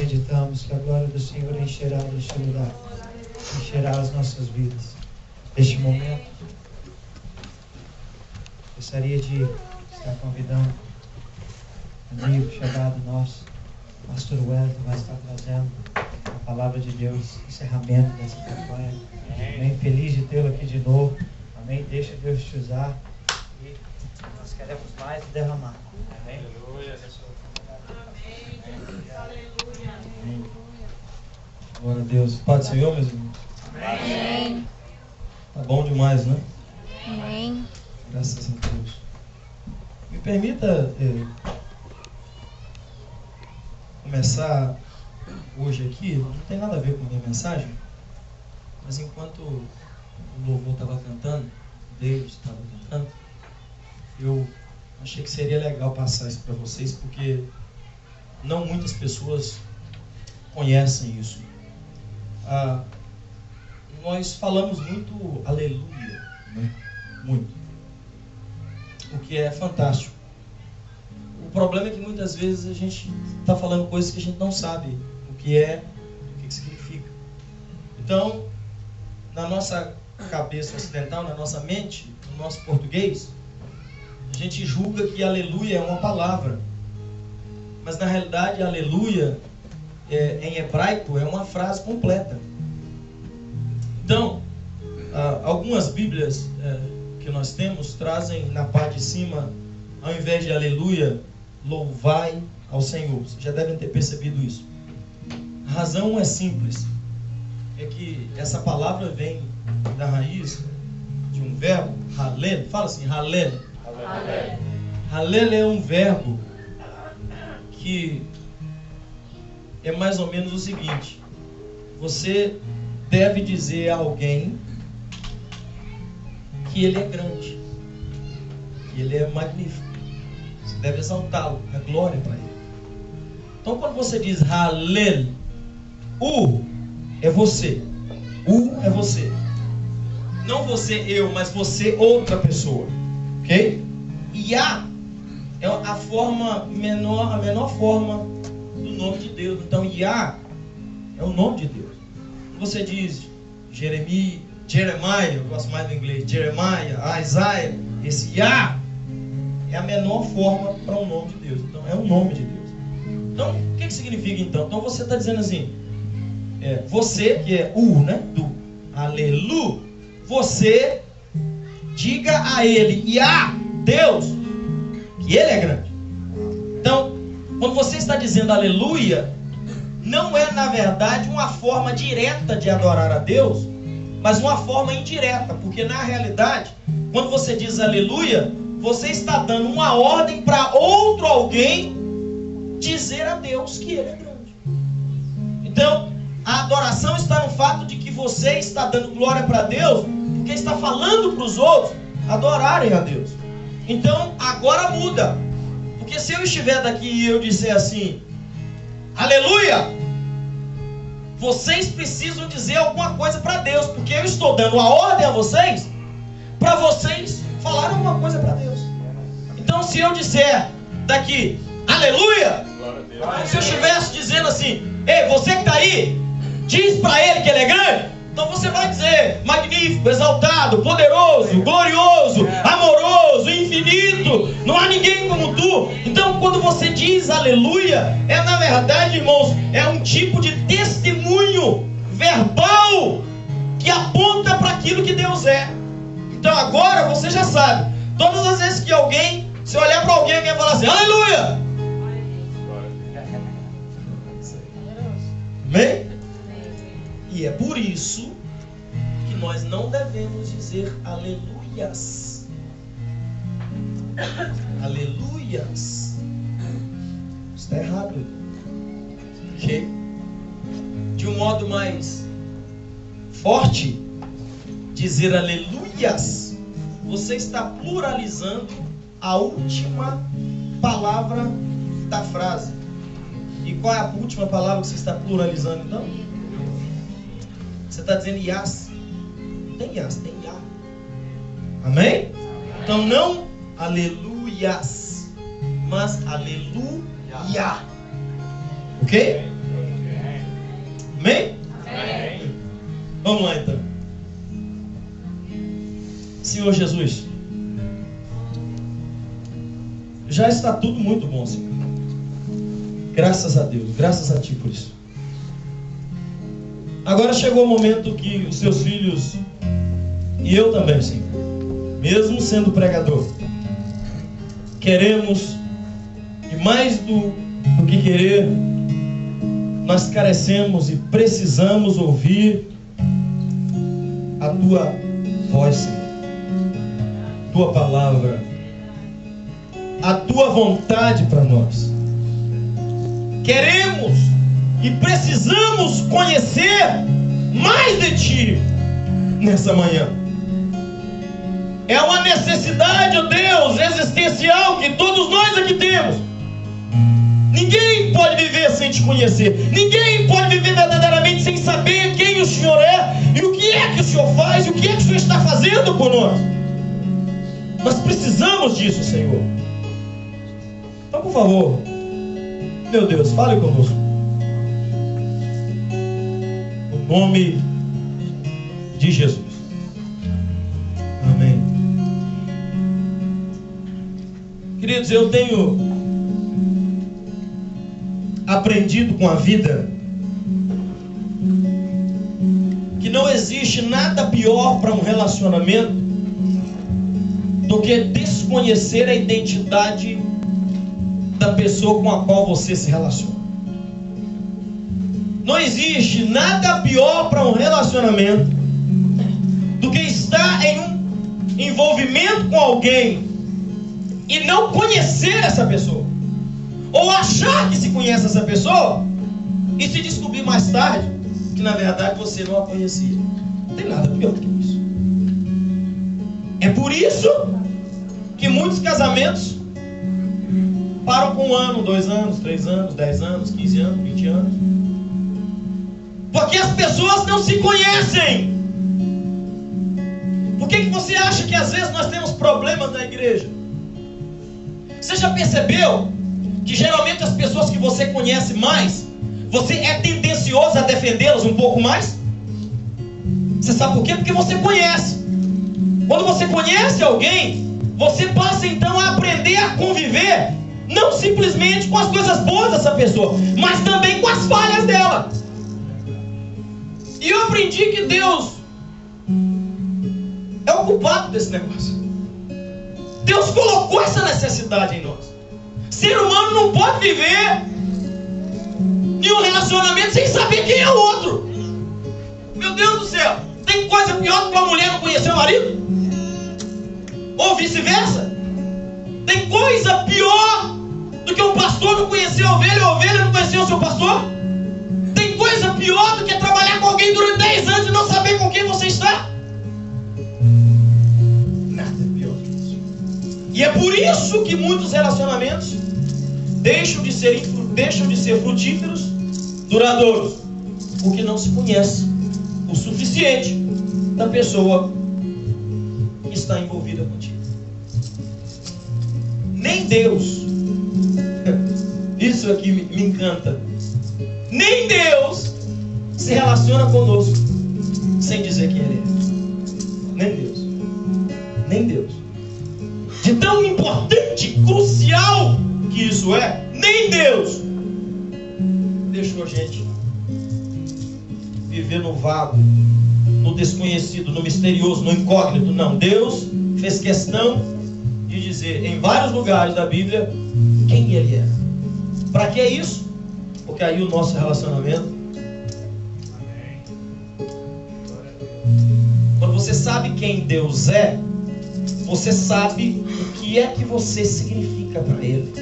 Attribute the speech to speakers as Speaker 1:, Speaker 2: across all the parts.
Speaker 1: acreditamos que a glória do Senhor encherá este lugar, encherá as nossas vidas. Neste momento, gostaria de estar convidando um amigo chegado nosso, Pastor Wesley, vai estar trazendo a palavra de Deus, encerramento dessa campanha. Bem feliz de tê-lo aqui de novo. Amém? Deixa Deus te usar e nós queremos mais derramar. Amém?
Speaker 2: Aleluia.
Speaker 1: Amém. Glória a Deus. Pai do Senhor, meus irmãos.
Speaker 3: Amém.
Speaker 1: Tá bom demais, né?
Speaker 3: Amém.
Speaker 1: Graças a Deus. Me permita começar hoje aqui, não tem nada a ver com a minha mensagem, mas enquanto o louvor estava cantando, Deus estava cantando, eu achei que seria legal passar isso para vocês, porque não muitas pessoas conhecem isso. Nós falamos muito aleluia, né? Muito. O que é fantástico. O problema é que muitas vezes a gente está falando coisas que a gente não sabe o que é, o que significa. Então, na nossa cabeça ocidental, na nossa mente, no nosso português, a gente julga que aleluia é uma palavra. Mas na realidade, aleluia, em hebraico, é uma frase completa. Então, algumas Bíblias que nós temos trazem na parte de cima, ao invés de aleluia, louvai ao Senhor. Vocês já devem ter percebido isso. A razão é simples. É que essa palavra vem da raiz de um verbo, halel. Fala assim, halel.
Speaker 2: Halel.
Speaker 1: Halel é um verbo que é mais ou menos o seguinte: você deve dizer a alguém que ele é grande, que ele é magnífico. Você deve exaltá-lo, a glória para ele. Então, quando você diz Halel, é você. É você. Não você, eu, mas você, outra pessoa. Ok? Yah é a menor forma do nome de Deus. Então, Yah é o nome de Deus. Você diz Jeremiah, eu gosto mais do inglês, Jeremiah, Isaiah, esse Yah é a menor forma para o nome de Deus. Então, é o nome de Deus. Então, o que significa então? Então, você está dizendo assim, você, que é né, do Alelu, você diga a ele, Yah, Deus, que ele é grande. Então, quando você está dizendo aleluia, não é na verdade uma forma direta de adorar a Deus, mas uma forma indireta, porque na realidade, quando você diz aleluia, você está dando uma ordem para outro alguém dizer a Deus que ele é grande. Então, a adoração está no fato de que você está dando glória para Deus, porque está falando para os outros adorarem a Deus. Então, agora muda. Porque se eu estiver daqui e eu disser assim, aleluia, vocês precisam dizer alguma coisa para Deus, porque eu estou dando a ordem a vocês, para vocês falarem alguma coisa para Deus. Então, se eu disser daqui, aleluia, se eu estivesse dizendo assim, ei, você que está aí, diz para ele que ele é grande, então você vai dizer, magnífico, exaltado, poderoso, glorioso, amoroso, infinito, não há ninguém como tu. Então, quando você diz aleluia, na verdade, irmãos, é um tipo de testemunho verbal que aponta para aquilo que Deus é. Então, agora você já sabe, todas as vezes que alguém, se olhar para alguém vai falar assim, aleluia. Amém? E é por isso que nós não devemos dizer aleluias. Aleluias. Está errado. Ok? De um modo mais forte, dizer aleluias, você está pluralizando a última palavra da frase. E qual é a última palavra que você está pluralizando então? Você está dizendo Yas. Não tem Yas, tem Yah. Amém? Então não aleluias, mas aleluia. Ok? Amém?
Speaker 2: Amém.
Speaker 1: Vamos lá então. Senhor Jesus, já está tudo muito bom, Senhor. Graças a Deus, graças a Ti por isso. Agora chegou o momento que os Seus filhos, e eu também, Senhor, mesmo sendo pregador, queremos, e mais do que querer, nós carecemos e precisamos ouvir a tua voz, Senhor, tua palavra, a tua vontade para nós. Queremos e precisamos conhecer mais de ti nessa manhã. É uma necessidade, ó Deus, existencial que todos nós aqui temos. Ninguém pode viver sem te conhecer. Ninguém pode viver verdadeiramente sem saber quem o Senhor é e o que é que o Senhor faz e o que é que o Senhor está fazendo por nós. Nós precisamos disso, Senhor. Então, por favor, meu Deus, fale conosco. No nome de Jesus. Amém. Queridos, eu tenho aprendido com a vida que não existe nada pior para um relacionamento do que desconhecer a identidade da pessoa com a qual você se relaciona. Não existe nada pior para um relacionamento do que estar em um envolvimento com alguém e não conhecer essa pessoa, ou achar que se conhece essa pessoa e se descobrir mais tarde que na verdade você não a conhecia. Não tem nada pior do que isso. É por isso que muitos casamentos param com 1 ano, 2 anos, 3 anos, 10 anos, 15 anos, 20 anos. Porque as pessoas não se conhecem. Por que você acha que às vezes nós temos problemas na igreja? Você já percebeu que geralmente as pessoas que você conhece mais, você é tendencioso a defendê-las um pouco mais? Você sabe por quê? Porque você conhece. Quando você conhece alguém, você passa então a aprender a conviver, não simplesmente com as coisas boas dessa pessoa, mas também com as falhas dela. E eu aprendi que Deus é o culpado desse negócio. Deus colocou essa necessidade em nós. Ser humano não pode viver em um relacionamento sem saber quem é o outro. Meu Deus do céu, tem coisa pior do que uma mulher não conhecer o marido? Ou vice-versa? Tem coisa pior do que um pastor não conhecer a ovelha e a ovelha não conhecer o seu pastor? Tem coisa pior do que trabalhar com alguém durante 10 anos e não saber com quem você está? Nada é pior que isso. E é por isso que muitos relacionamentos deixam de ser frutíferos, duradouros, porque não se conhece o suficiente da pessoa que está envolvida contigo. Nem Deus, isso aqui me encanta, nem Deus se relaciona conosco sem dizer quem Ele é. Nem Deus. Nem Deus. De tão importante, crucial que isso é, nem Deus deixou a gente viver no vago, no desconhecido, no misterioso, no incógnito. Não, Deus fez questão de dizer em vários lugares da Bíblia quem Ele é. Para que isso? Porque aí o nosso relacionamento, quando você sabe quem Deus é, você sabe o que é que você significa para Ele.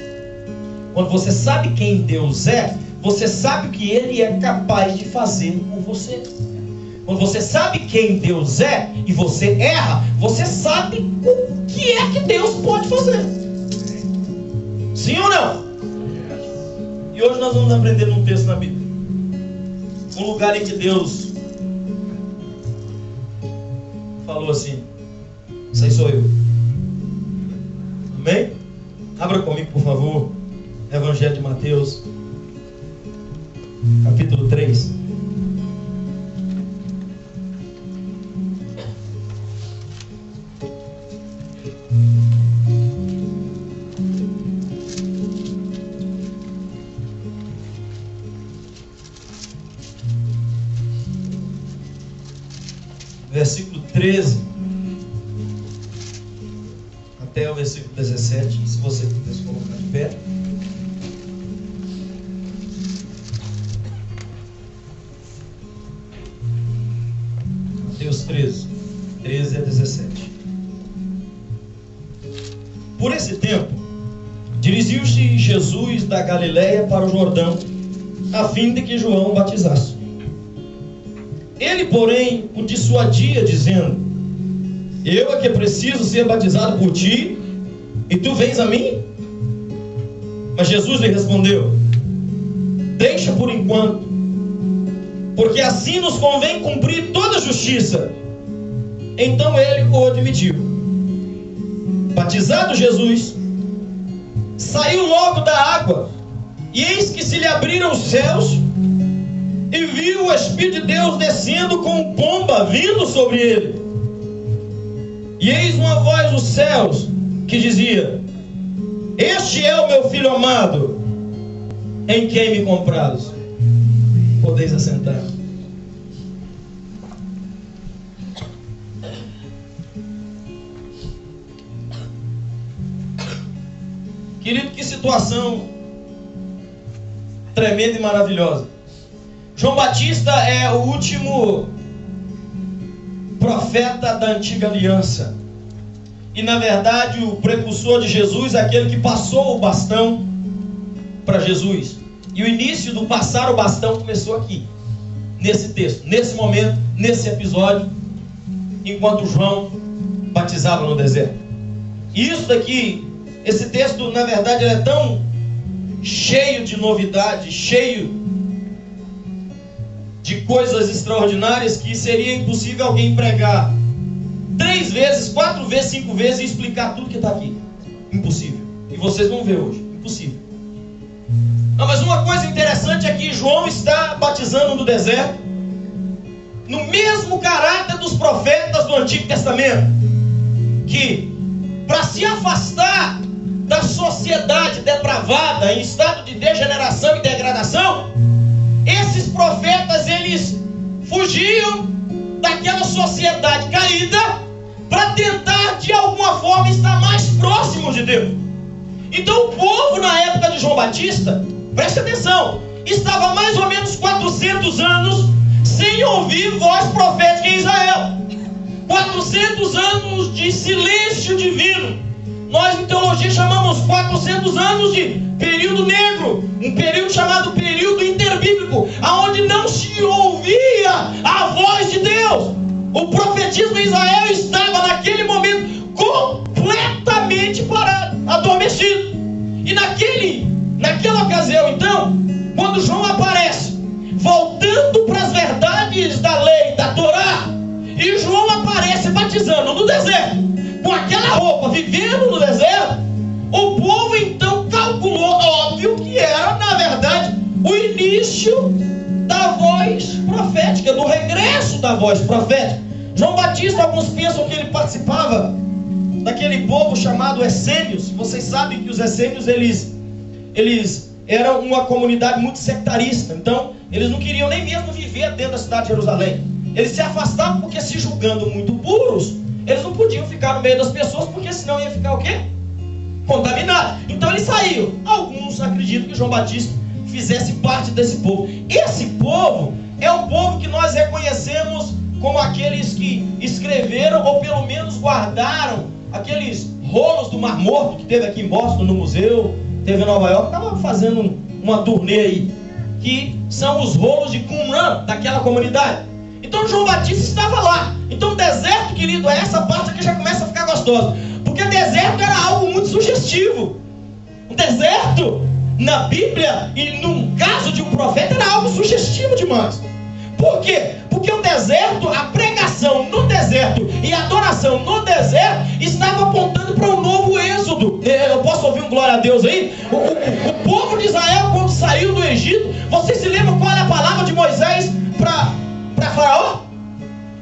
Speaker 1: Quando você sabe quem Deus é, você sabe o que Ele é capaz de fazer com você. Quando você sabe quem Deus é e você erra, você sabe o que é que Deus pode fazer. Sim ou não? E hoje nós vamos aprender um texto na Bíblia, um lugar em que Deus falou assim: isso aí sou eu. Amém? Abra comigo, por favor, Evangelho de Mateus, capítulo 3. Versículo 13. até o versículo 17, se você puder se colocar de pé. Mateus 13 a 17. Por esse tempo, dirigiu-se Jesus da Galiléia para o Jordão, a fim de que João o batizasse. Ele, porém, o dissuadia, dizendo: eu é que preciso ser batizado por ti, e tu vens a mim? Mas Jesus lhe respondeu: deixa por enquanto, porque assim nos convém cumprir toda a justiça. Então ele o admitiu. Batizado Jesus, saiu logo da água, e eis que se lhe abriram os céus, e viu o Espírito de Deus descendo com pomba vindo sobre ele. E eis uma voz dos céus que dizia: este é o meu Filho amado, em quem me comprazo. Podeis assentar. Querido, que situação tremenda e maravilhosa. João Batista é o último profeta da antiga aliança. E na verdade o precursor de Jesus é aquele que passou o bastão para Jesus. E o início do passar o bastão começou aqui, nesse texto, nesse momento, nesse episódio, enquanto João batizava no deserto. E isso daqui, esse texto, na verdade, ele é tão cheio de novidade, cheio de coisas extraordinárias, que seria impossível alguém pregar 3 vezes, 4 vezes, 5 vezes e explicar tudo que está aqui. Impossível. E vocês vão ver hoje. Impossível. Não, mas uma coisa interessante é que João está batizando no deserto, no mesmo caráter dos profetas do Antigo Testamento, que para se afastar da sociedade depravada, em estado de degeneração e degradação, esses profetas, eles fugiam daquela sociedade caída para tentar de alguma forma estar mais próximo de Deus. Então o povo na época de João Batista, preste atenção, estava mais ou menos 400 anos sem ouvir voz profética em Israel. 400 anos de silêncio divino. Nós em teologia chamamos 400 anos de período negro, um período chamado período interbíblico, aonde não se ouvia a voz de Deus. O profetismo em Israel estava naquele momento completamente parado, adormecido. E naquela ocasião, então, quando João aparece, voltando para as verdades da lei, da Torá, e João aparece batizando no deserto, com aquela roupa, vivendo no deserto, o povo então calculou, óbvio, que era, na verdade, o início da voz profética, do regresso da voz profética. João Batista, alguns pensam que ele participava daquele povo chamado essênios. Vocês sabem que os essênios, eles eram uma comunidade muito sectarista. Então, eles não queriam nem mesmo viver dentro da cidade de Jerusalém. Eles se afastavam porque, se julgando muito puros, eles não podiam ficar no meio das pessoas, porque senão ia ficar o quê? Contaminado. Então eles saíram. Alguns acreditam que João Batista fizesse parte desse povo. Esse povo é o povo que nós reconhecemos como aqueles que escreveram, ou pelo menos guardaram, aqueles rolos do Mar Morto que teve aqui em Boston, no museu, teve em Nova York, estava fazendo uma turnê aí, que são os rolos de Qumran, daquela comunidade. Então João Batista estava lá. Então o deserto, querido, é essa parte que já começa a ficar gostosa, porque deserto era algo muito sugestivo. O deserto, na Bíblia, e no caso de um profeta, era algo sugestivo demais. Por quê? Porque o deserto, a pregação no deserto e a adoração no deserto estava apontando para um novo êxodo. Eu posso ouvir um glória a Deus aí? O povo de Israel, quando saiu do Egito, vocês se lembram qual é a palavra de Moisés para Faraó?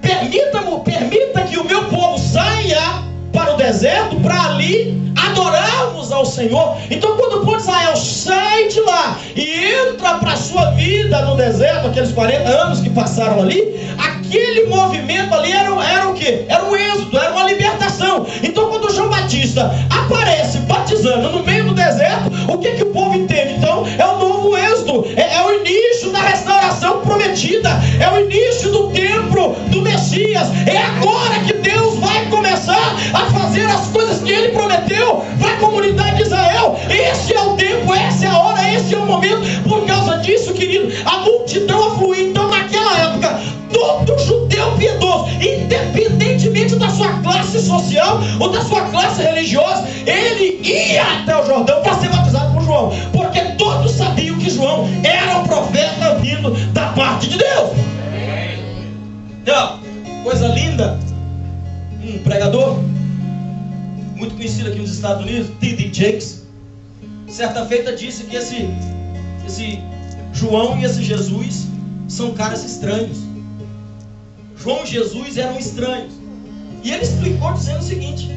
Speaker 1: Permita que o meu povo saia para o deserto, para ali adorarmos ao Senhor. Então quando o povo de Israel sai de lá e entra para a sua vida no deserto, aqueles 40 anos que passaram ali, aquele movimento ali era o quê? Era um êxodo, era uma libertação. Então quando João Batista Batista aparece batizando no meio do deserto, o que o povo entende? Então é o novo êxodo, é o início da restauração prometida, é o início do templo do Messias. É agora que Deus vai começar a fazer as coisas que Ele prometeu para a comunidade de Israel. Esse é o tempo, essa é a hora, esse é o momento. Por causa disso, querido, a multidão afluiu. Então naquela época, todo judeu piedoso, independentemente da sua classe social ou da sua classe religiosa, ele ia até o Jordão para ser batizado por João, porque todos sabiam que João era um profeta vindo da parte de Deus. Então, coisa linda, um pregador muito conhecido aqui nos Estados Unidos, T.D. Jakes, certa feita disse que esse João e esse Jesus são caras estranhos. João e Jesus eram estranhos. E ele explicou dizendo o seguinte: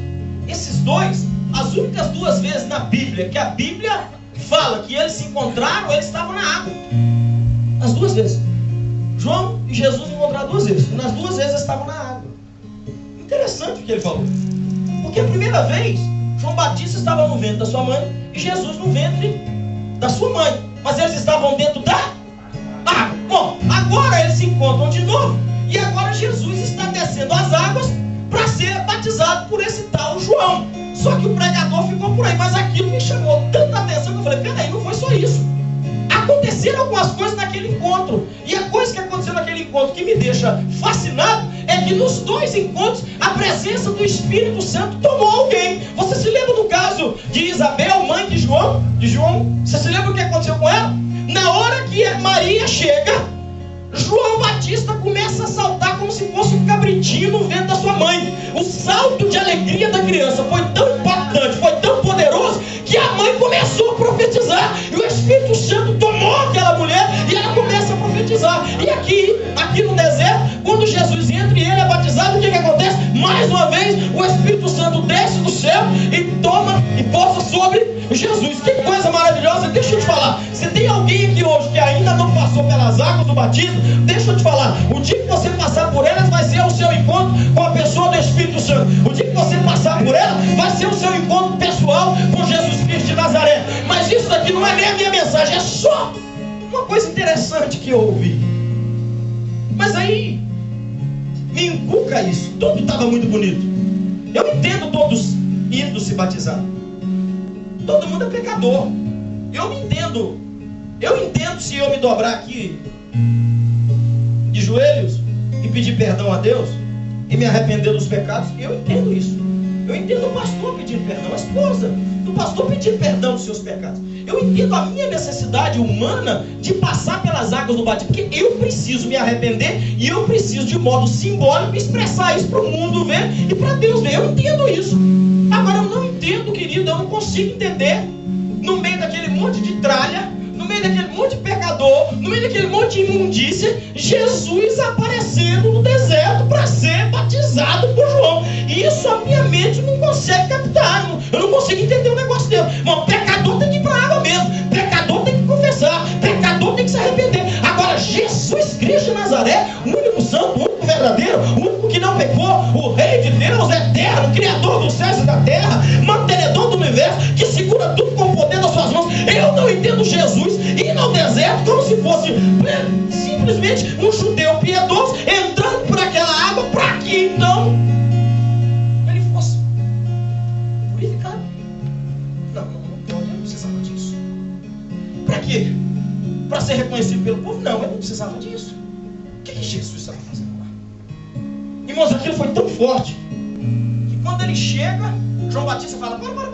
Speaker 1: esses dois, as únicas duas vezes na Bíblia que a Bíblia fala que eles se encontraram, eles estavam na água. As duas vezes. João e Jesus encontraram duas vezes. E nas duas vezes eles estavam na água. Interessante o que ele falou. Porque a primeira vez, João Batista estava no ventre da sua mãe e Jesus no ventre da sua mãe. Mas eles estavam dentro da água. Bom, agora eles se encontram de novo. E agora Jesus está descendo as águas para ser batizado por esse tal João. Só que o pregador ficou por aí. Mas aquilo me chamou tanta atenção que eu falei: peraí, não foi só isso. Aconteceram algumas coisas naquele encontro. E a coisa que aconteceu naquele encontro que me deixa fascinado é que nos dois encontros a presença do Espírito Santo tomou alguém. Você se lembra do caso de Isabel, mãe de João? Você se lembra o que aconteceu com ela? Na hora que Maria chega, João Batista começa a saltar como se fosse um cabritinho no ventre da sua mãe. O salto de alegria da criança foi tão impactante, foi tão poderoso, que a mãe começou a profetizar. E o Espírito Santo tomou aquela mulher e ela começa a profetizar. E aqui no deserto, quando Jesus entra e ele é batizado, o que acontece? Mais uma vez, o Espírito Santo desce do céu e toma e posa sobre Jesus. Que coisa maravilhosa. Deixa eu te falar, se tem alguém aqui hoje que ainda não passou pelas águas do batismo, deixa eu te falar, o dia que você passar por elas vai ser o seu encontro com a pessoa do Espírito Santo. O dia que você passar por ela vai ser o seu encontro pessoal com Jesus Cristo de Nazaré. Mas isso daqui não é nem a minha mensagem, é só uma coisa interessante que eu ouvi. Mas aí me inculca isso. Tudo estava muito bonito. Eu entendo todos indo se batizar. Todo mundo é pecador. Eu entendo se eu me dobrar aqui de joelhos e pedir perdão a Deus e me arrepender dos pecados. Eu entendo isso. Eu entendo o pastor pedindo perdão, a esposa do pastor pedindo perdão dos seus pecados. Eu entendo a minha necessidade humana de passar pelas águas do batismo, porque eu preciso me arrepender e eu preciso, de modo simbólico, expressar isso para o mundo ver e para Deus ver. Eu entendo isso. Agora eu não entendo, querido, eu não consigo entender, no meio daquele monte de tralha, no meio daquele monte de pecador, no meio daquele monte de imundícia, Jesus aparecendo no deserto para ser batizado por João. E isso a minha mente não consegue captar. Eu não consigo entender o negócio dele. Mas pecador tem que ir para a água mesmo. Pecador tem que confessar. Pecador tem que se arrepender. Agora, Jesus Cristo de Nazaré, o único santo, o único verdadeiro, o único que não pecou, o Rei de Deus, eterno, Criador dos céus e da terra, mantenedor do universo, que segura tudo com o poder das suas mãos. Eu não entendo Jesus ir ao deserto como se fosse simplesmente um judeu piedoso entrando por aquela água para que então ele fosse purificado. Não precisava disso. Para quê? Para ser reconhecido pelo povo? Não, ele não precisava disso. O que Jesus estava fazendo lá? Irmãos, aquilo foi tão forte que quando ele chega, João Batista fala: para.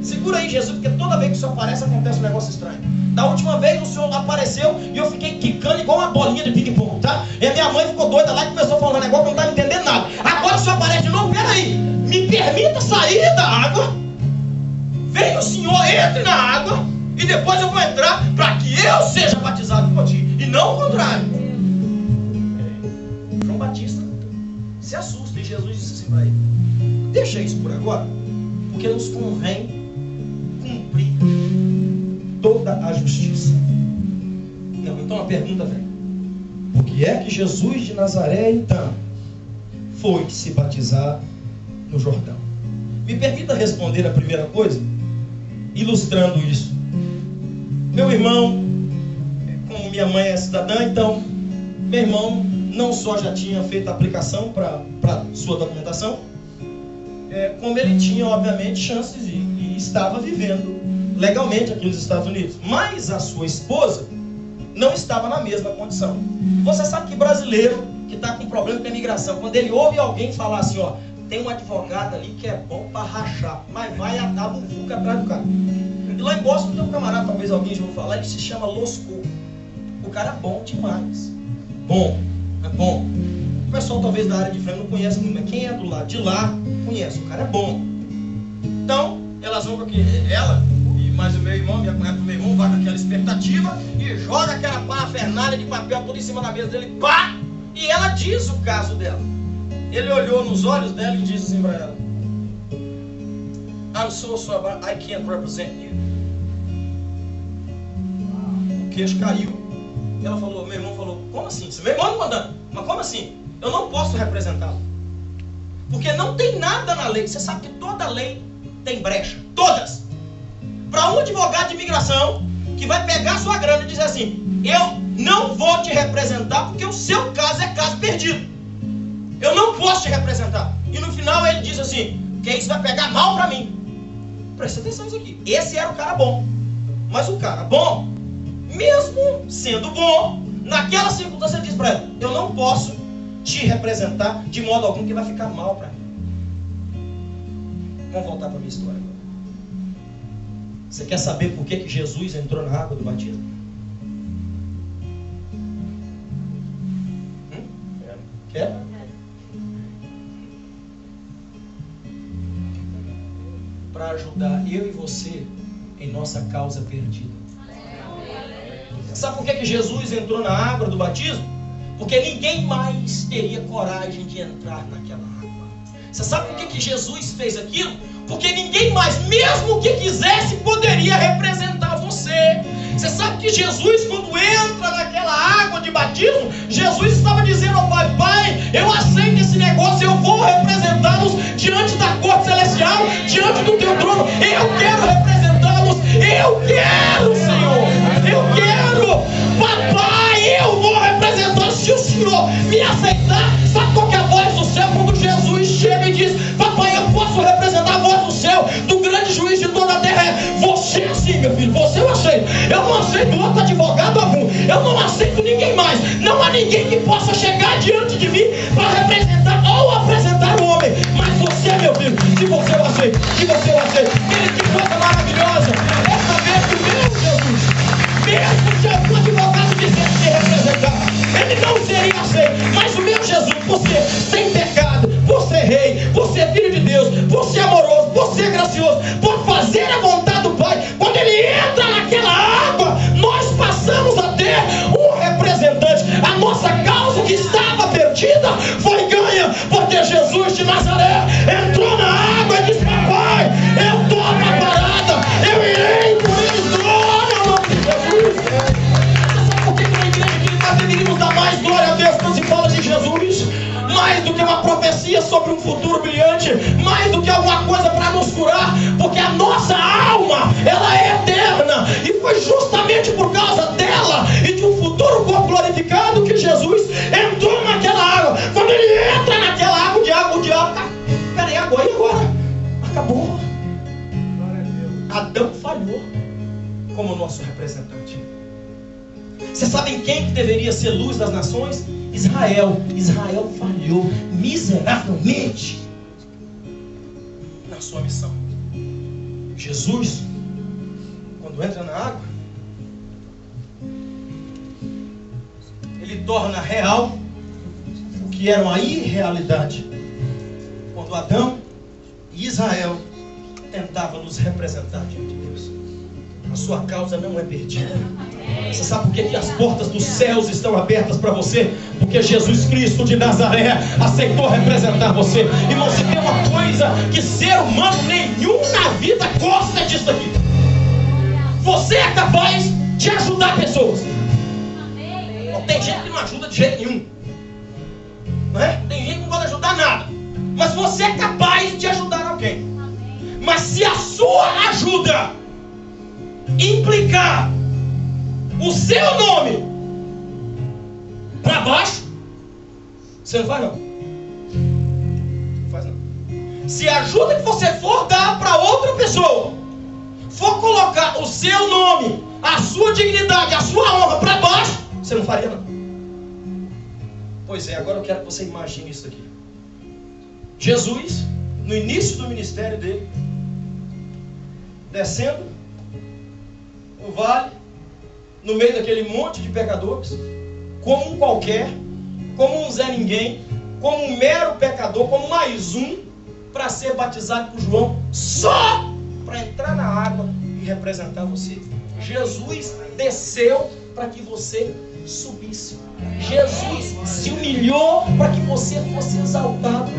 Speaker 1: Segura aí, Jesus, porque toda vez que o Senhor aparece, acontece um negócio estranho. Da última vez o Senhor apareceu e eu fiquei quicando igual uma bolinha de ping-pong, tá? E a minha mãe ficou doida lá e começou a falar um negócio que eu não estava entendendo nada. Agora o Senhor aparece de novo, peraí, me permita sair da água. Vem o Senhor, entre na água e depois eu vou entrar para que eu seja batizado por ti. E não o contrário. João Batista se assusta e Jesus disse assim para ele: deixa isso por agora, porque nos convém cumprir toda a justiça. Não, então a pergunta vem: por que é que Jesus de Nazaré então foi se batizar no Jordão. Me permita responder a primeira coisa, ilustrando isso. Meu irmão, como minha mãe é cidadã, então, meu irmão não só já tinha feito a aplicação para sua documentação, como ele tinha, obviamente, chances e estava vivendo legalmente aqui nos Estados Unidos. Mas a sua esposa não estava na mesma condição. Você sabe que brasileiro que está com problema com a imigração, quando ele ouve alguém falar assim, ó, tem um advogado ali que é bom para rachar, mas vai a bufuca atrás do cara. E lá em Boston tem um camarada, talvez alguém já ouviu falar, ele se chama Losco. O cara é bom demais. Bom, é bom. O pessoal talvez da área de frente não conhece muito, mas quem é do lado de lá conhece, o cara é bom. Então, elas vão com ela e mais o meu irmão, minha cunhada do meu irmão, vai com aquela expectativa e joga aquela parafernália de papel tudo em cima da mesa dele, pá! E ela diz o caso dela. Ele olhou nos olhos dela e disse assim para ela: I'm so sorry, I can't represent you. O queixo caiu. Ela falou, meu irmão falou, como assim? Meu irmão mandando, mas como assim? Eu não posso representá-lo. Porque não tem nada na lei. Você sabe que toda lei tem brecha. Todas. Para um advogado de imigração que vai pegar sua grana e dizer assim, eu não vou te representar porque o seu caso é caso perdido. Eu não posso te representar. E no final ele diz assim, que isso vai pegar mal para mim. Presta atenção nisso aqui. Esse era o cara bom. Mas o cara bom, mesmo sendo bom, naquela circunstância ele diz para ela, eu não posso te representar de modo algum que vai ficar mal para mim. Vamos voltar para a minha história agora. Você quer saber por que Jesus entrou na água do batismo? Quer? Para ajudar eu e você em nossa causa perdida. Sabe por que Jesus entrou na água do batismo? Porque ninguém mais teria coragem de entrar naquela água. Você sabe por que Jesus fez aquilo? Porque ninguém mais, mesmo que quisesse, poderia representar você. Você sabe que Jesus, quando entra naquela água de batismo, Jesus estava dizendo ao Pai, Pai, eu aceito esse negócio, eu vou representá-los diante da corte celestial, diante do teu trono. Eu quero representá-los, eu quero, Senhor, eu quero, papai, eu vou representá-los. Se o Senhor me aceitar, sabe qual que é a voz do céu? Quando Jesus chega e diz, papai, eu posso representar a voz do céu, do grande juiz de toda a terra, é você sim, meu filho, você eu aceito. Eu não aceito outro advogado algum, eu não aceito ninguém mais. Não há ninguém que possa chegar diante de mim para representar ou apresentar o homem. Mas você, meu filho, se você eu aceito, se você eu aceito. Que coisa maravilhosa é saber que o meu Jesus, mesmo se algum advogado quisesse ser representado, ele não seria aceito. Mas o meu Jesus, você sem pecado, você é rei, você é filho de Deus, você é amoroso, você é gracioso, por fazer a vontade do Pai. Quando ele entra naquela água, nós passamos a ter um representante. A nossa causa que estava perdida foi ganha, porque Jesus de Nazaré entrou na água e disse, papai, eu estou na parada, eu irei por eles, glória ao nome de Jesus. Você sabe por que na igreja que nós deveríamos dar mais glória a Deus quando se fala de Jesus? Mais do que uma profecia sobre um futuro brilhante, mais do que alguma coisa para nos curar, porque a nossa alma, ela é eterna, e foi justamente por causa dela e de um futuro corpo glorificado que Jesus entrou naquela água. Quando ele entra naquela água, o diabo tá, peraí, agora e agora? Acabou. Adão falhou como nosso representante. Vocês sabem quem que deveria ser luz das nações? Israel. Israel falhou miseravelmente na sua missão. Jesus, quando entra na água, ele torna real o que era uma irrealidade. Quando Adão e Israel tentavam nos representar diante de Deus. A sua causa não é perdida. Você sabe por que as portas dos céus estão abertas para você? Porque Jesus Cristo de Nazaré aceitou representar você. Irmão, se tem uma coisa que ser humano nenhum na vida gosta disso aqui. Você é capaz de ajudar pessoas. Não, tem gente que não ajuda de jeito nenhum, não é? Tem gente que não pode ajudar nada. Mas você é capaz de Mas se a sua ajuda implicar o seu nome para baixo, você não faz não. Não faz não. Se a ajuda que você for dar para outra pessoa for colocar o seu nome, a sua dignidade, a sua honra para baixo, você não faria não. Pois é, agora eu quero que você imagine isso aqui. Jesus, no início do ministério dele, descendo o vale, no meio daquele monte de pecadores, como um qualquer, como um Zé Ninguém, como um mero pecador, como mais um, para ser batizado por João, só para entrar na água e representar você. Jesus desceu para que você subisse. Jesus se humilhou para que você fosse exaltado.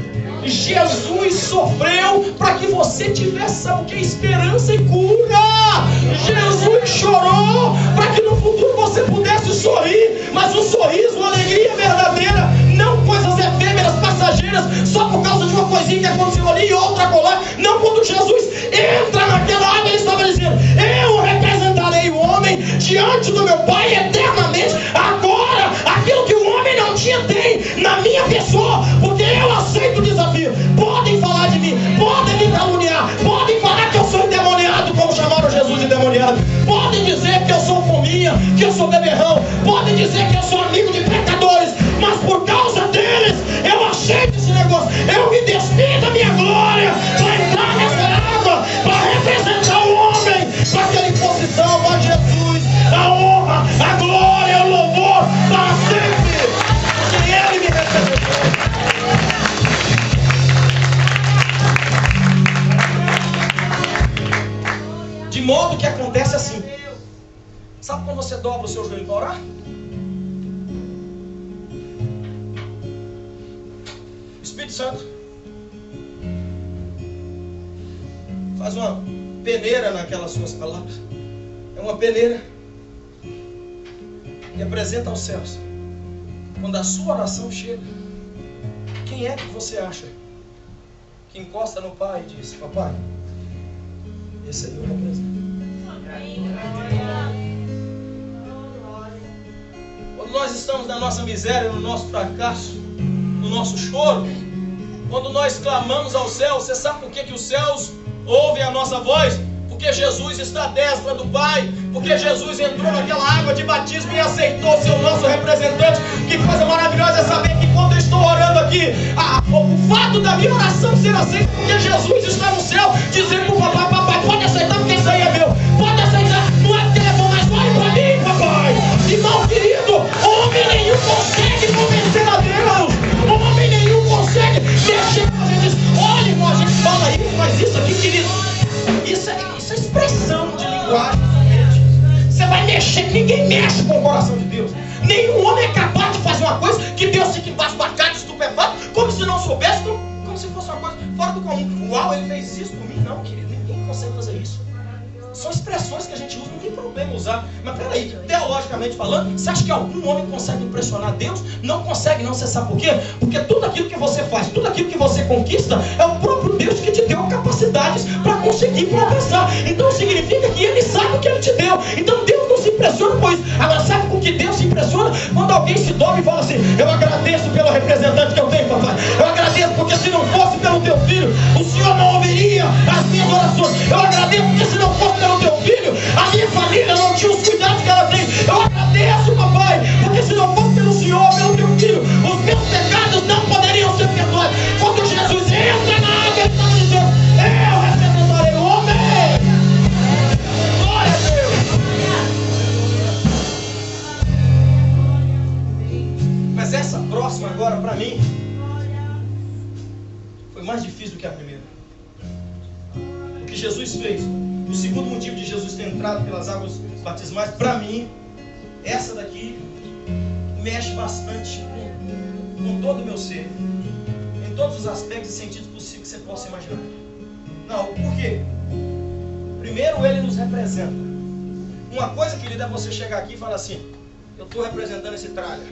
Speaker 1: Jesus sofreu para que você tivesse, sabe o que? Esperança e cura. Jesus chorou para que no futuro você pudesse sorrir, mas um sorriso, uma alegria verdadeira, não coisas efêmeras, passageiras, só por causa de uma coisinha que aconteceu ali e outra colar. Não, quando Jesus entra naquela água, ele estava dizendo: eu representarei o homem diante do meu Pai eternamente. Agora, aquilo que o homem não tinha, tem na minha pessoa, porque eu aceito o desafio. Podem falar de mim, podem me caluniar, podem falar que eu sou endemoniado, como chamaram Jesus de endemoniado, podem dizer que eu sou fominha, que eu sou beberrão, podem dizer que eu sou amigo de pecadores, mas por causa deles eu aceito esse negócio. Eu me despido da minha glória para entrar nessa água, para representar o homem, para que ele fosse salvo. A Jesus a honra, a glória, o louvor para sempre, porque ele me representou. De modo que acontece assim. Sabe quando você dobra o seu joelho para orar? Espírito Santo faz uma peneira naquelas suas palavras. É uma peneira que representa os céus. Quando a sua oração chega, quem é que você acha que encosta no Pai e diz: papai, esse aí eu represento? Quando nós estamos na nossa miséria, no nosso fracasso, no nosso choro, quando nós clamamos ao céu, você sabe por que os céus ouvem a nossa voz? Porque Jesus está à destra do Pai, porque Jesus entrou naquela água de batismo e aceitou ser o nosso representante. Que coisa maravilhosa é saber que quando eu estou orando aqui, o fato da minha oração ser aceita, porque Jesus está no céu dizendo para o papai: papai, pode aceitar, porque isso aí é meu, pode aceitar, não é porque é bom, mas olhe para mim, papai. Irmão querido, homem nenhum consegue convencer a Deus, homem nenhum consegue mexer com a gente. Olha, irmão, a gente fala isso, mas isso aqui, querido, isso é expressão de linguagem. Você vai mexer, ninguém mexe com o coração de Deus. Nenhum homem é capaz de fazer uma coisa que Deus fique embaixo da cara de estupefato, como se não soubesse, como se fosse uma coisa fora do comum. Uau, ele fez isso por mim. Não, querido, ninguém consegue fazer isso. São expressões que a gente usa, não tem problema usar. Mas peraí, teologicamente falando, você acha que algum homem consegue impressionar Deus? Não consegue não, você sabe por quê? Porque tudo aquilo que você faz, tudo aquilo que você conquista, é o próprio Deus que te deu capacidades para conseguir progressar. Então significa que Ele sabe o que Ele te deu. Então Deus não se impressiona com isso. Agora, sabe com que Deus se impressiona? Quando alguém se dobra e fala assim: eu agradeço pelo representante que eu tenho, papai. Eu agradeço porque se não fosse pelo teu filho, o Senhor não ouviria as minhas orações. Eu agradeço porque se não fosse pelo teu filho, a minha família não tinha os cuidados que ela tem. Eu agradeço, papai, porque se não fosse pelo Senhor, pelo teu filho, os meus pecados não poderiam ser perdoados. Quando Jesus entra na água, ele está dizendo: eu representarei o homem. Glória a Deus. Mas essa próxima agora, para mim, foi mais difícil do que a primeira. O que Jesus fez, o segundo motivo de Jesus ter entrado pelas águas batismais, para mim, essa daqui mexe bastante com todo o meu ser, em todos os aspectos e sentidos possíveis que você possa imaginar. Não, por quê? Primeiro, ele nos representa. Uma coisa, querido, é você chegar aqui e falar assim: eu estou representando esse tralha,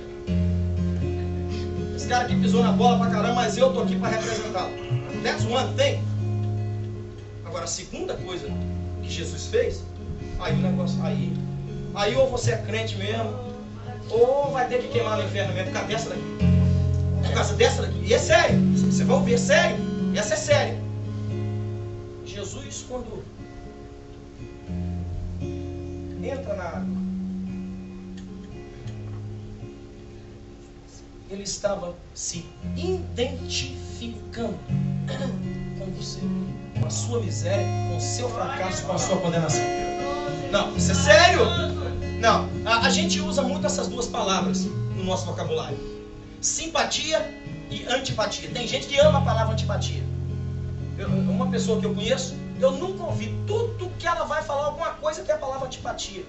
Speaker 1: esse cara que pisou na bola pra caramba, mas eu estou aqui para representá-lo. That's one thing. Agora, a segunda coisa que Jesus fez, aí o negócio, aí ou você é crente mesmo, ou vai ter que queimar no inferno mesmo por causa dessa daqui. Por causa dessa daqui. E é sério, você vai ouvir, é sério. Essa é séria. Jesus, quando entra na água, ele estava se identificando com você, com a sua miséria, com o seu fracasso, com a sua condenação. Não, isso é sério. Não, a gente usa muito essas duas palavras no nosso vocabulário: simpatia e antipatia. Tem gente que ama a palavra antipatia. Uma pessoa que eu conheço, eu nunca ouvi tudo que ela vai falar alguma coisa que é a palavra antipatia.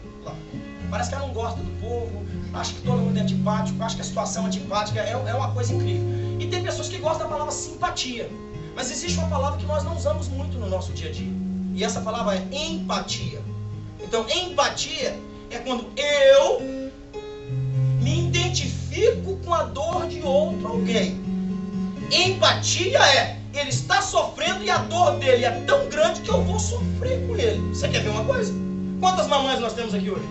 Speaker 1: Parece que ela não gosta do povo, acha que todo mundo é antipático, acha que a situação é antipática, é uma coisa incrível. E tem pessoas que gostam da palavra simpatia. Mas existe uma palavra que nós não usamos muito no nosso dia a dia. E essa palavra é empatia. Então, empatia é quando eu me identifico com a dor de outro alguém. Empatia é, ele está sofrendo e a dor dele é tão grande que eu vou sofrer com ele. Você quer ver uma coisa? Quantas mamães nós temos aqui hoje?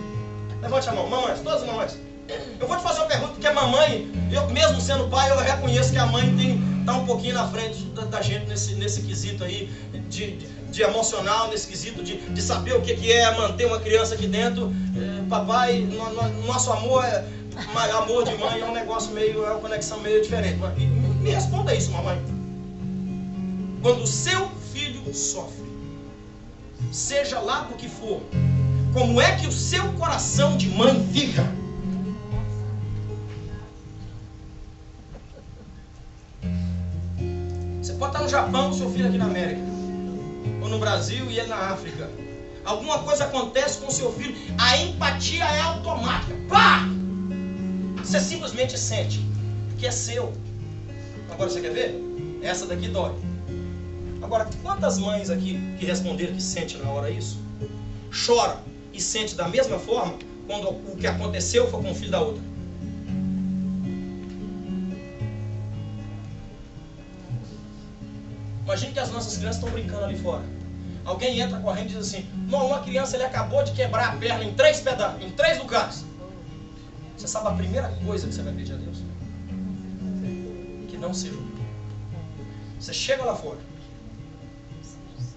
Speaker 1: Levante a mão. Mamães, todas as mamães. Eu vou te fazer uma pergunta, porque a mamãe, eu mesmo sendo pai, eu reconheço que a mãe está um pouquinho na frente da gente nesse quesito aí, de emocional, nesse quesito de saber o que é manter uma criança aqui dentro. Papai, nosso amor amor de mãe é um negócio meio, é uma conexão meio diferente. Me responda isso, mamãe. Quando o seu filho sofre, seja lá do que for, como é que o seu coração de mãe fica? Você pode estar no Japão, o seu filho aqui na América, ou no Brasil e ele na África. Alguma coisa acontece com o seu filho, a empatia é automática. Pá! Você simplesmente sente que é seu. Agora você quer ver? Essa daqui dói. Agora, quantas mães aqui que responderam que sente na hora isso, chora e sente da mesma forma quando o que aconteceu foi com o filho da outra? Imagine que as nossas crianças estão brincando ali fora. Alguém entra correndo e diz assim: não, uma criança ele acabou de quebrar a perna em 3 pedaços, em 3 lugares. Você sabe a primeira coisa que você vai pedir a Deus? Que não seja o meu. Você chega lá fora,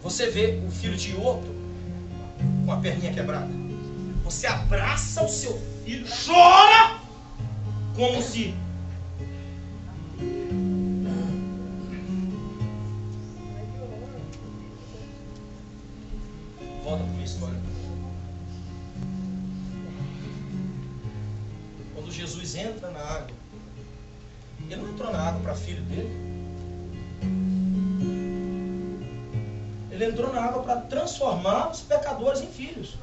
Speaker 1: você vê o filho de outro com a perninha quebrada, você abraça o seu filho, chora como se... Volta para minha história. Quando Jesus entra na água, ele não entrou na água para filho dele. Ele entrou na água para transformar os pecadores em filhos.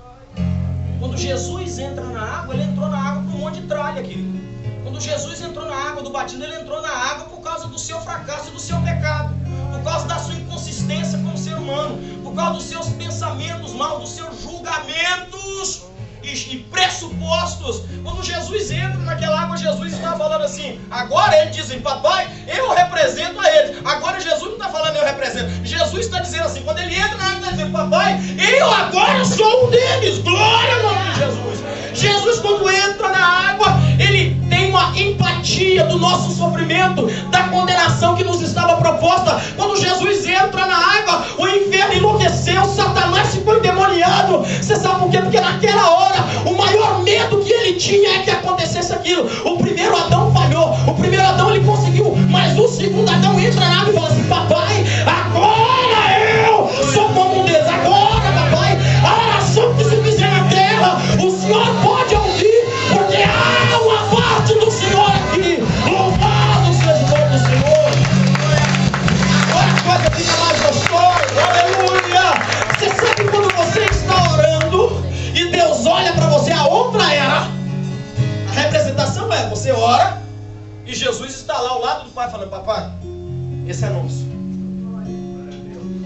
Speaker 1: Quando Jesus entra na água, ele entrou na água por um monte de tralha, querido. Quando Jesus entrou na água do batismo, ele entrou na água por causa do seu fracasso e do seu pecado. Por causa da sua inconsistência como ser humano. Por causa dos seus pensamentos mal, dos seus julgamentos e pressupostos. Quando Jesus entra naquela água, Jesus está falando assim. Agora ele diz assim: papai, eu represento a eles. Agora Jesus não está falando eu represento. Jesus está dizendo assim, quando ele entra na água, ele está dizendo: papai, eu agora sou um deles. Glória ao nome de Jesus. Jesus, quando entra na água, ele tem uma empatia do nosso sofrimento, da condenação que nos estava proposta. Quando Jesus entra na água, o inferno enlouqueceu, Satanás ficou endemoniado. Você sabe por quê? Porque naquela hora, o maior medo que ele tinha é que acontecesse aquilo. O primeiro Adão falhou, o primeiro Adão ele conseguiu, mas o segundo Adão entra na água e fala assim: papai, agora eu sou como um Deus. Agora, papai, a oração que se fizer na terra, o Senhor pode ouvir, porque há uma parte do Senhor aqui. Louvado seja o nome do Senhor. Agora a coisa fica mais gostosa. Aleluia. Você sabe quando você está orando e Deus olha para você, a outra era. A representação é, você ora e Jesus está lá ao lado do Pai falando: papai, esse é nosso.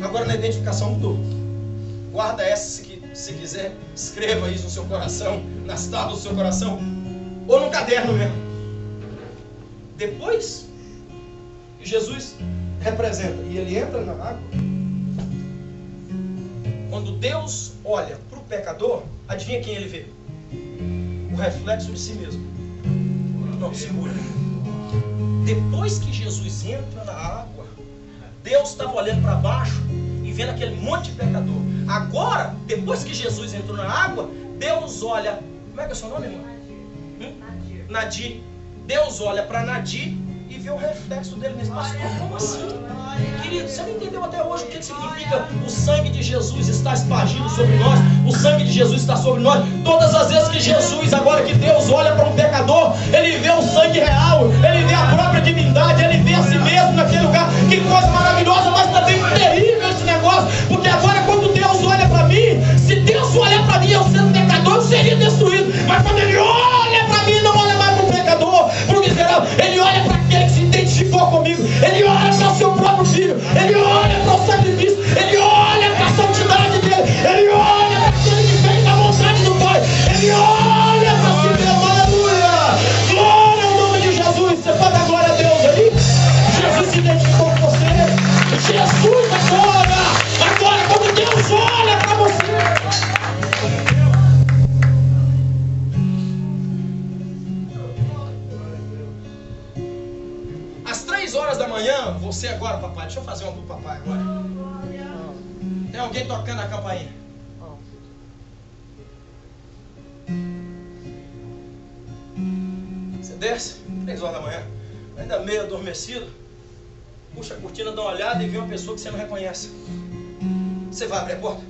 Speaker 1: Agora na identificação mudou. Guarda essa, se quiser, escreva isso no seu coração, nas tábuas do seu coração, ou no caderno mesmo. Depois que Jesus representa e ele entra na água, Quando Deus olha para o pecador, adivinha quem ele vê? O reflexo de si mesmo. Não, segura. Depois que Jesus entra na água, Deus estava olhando para baixo e vendo aquele monte de pecador. Agora, depois que Jesus entrou na água, Deus olha... Como é que é o seu nome, irmão? Nadir. Deus olha para Nadir e vê o reflexo dele nesse pastor. Como assim? Querido, você não entendeu até hoje o que significa o sangue de Jesus está espargido sobre nós? O sangue de Jesus está sobre nós. Todas as vezes que Jesus, agora que Deus olha para um pecador, ele vê o sangue real, ele vê a própria divindade, ele vê a si mesmo naquele lugar. Que coisa maravilhosa, mas também terrível esse negócio. Porque agora quando Deus olha para mim, se Deus olha para mim, eu sendo pecador, eu seria destruído. Mas quando ele olha para mim, não olha mais para o pecador, para o miserável, ele olha para aquele que se identificou comigo, ele olha para o seu próprio filho, ele olha para o sacrifício, ele olha para a santidade dele, ele olha para aquele que fez a vontade do Pai, ele olha para si mesmo. Aleluia! Glória ao nome de Jesus. Você pode dar glória a Deus aí? Jesus se identificou com você. Jesus agora quando Deus olha para você, às 3 horas da manhã, você agora, papai, deixa eu fazer uma pro papai agora. Tem alguém tocando a campainha? Você desce, 3 horas da manhã, ainda meio adormecido, puxa a cortina, dá uma olhada e vê uma pessoa que você não reconhece. Você vai abrir a porta?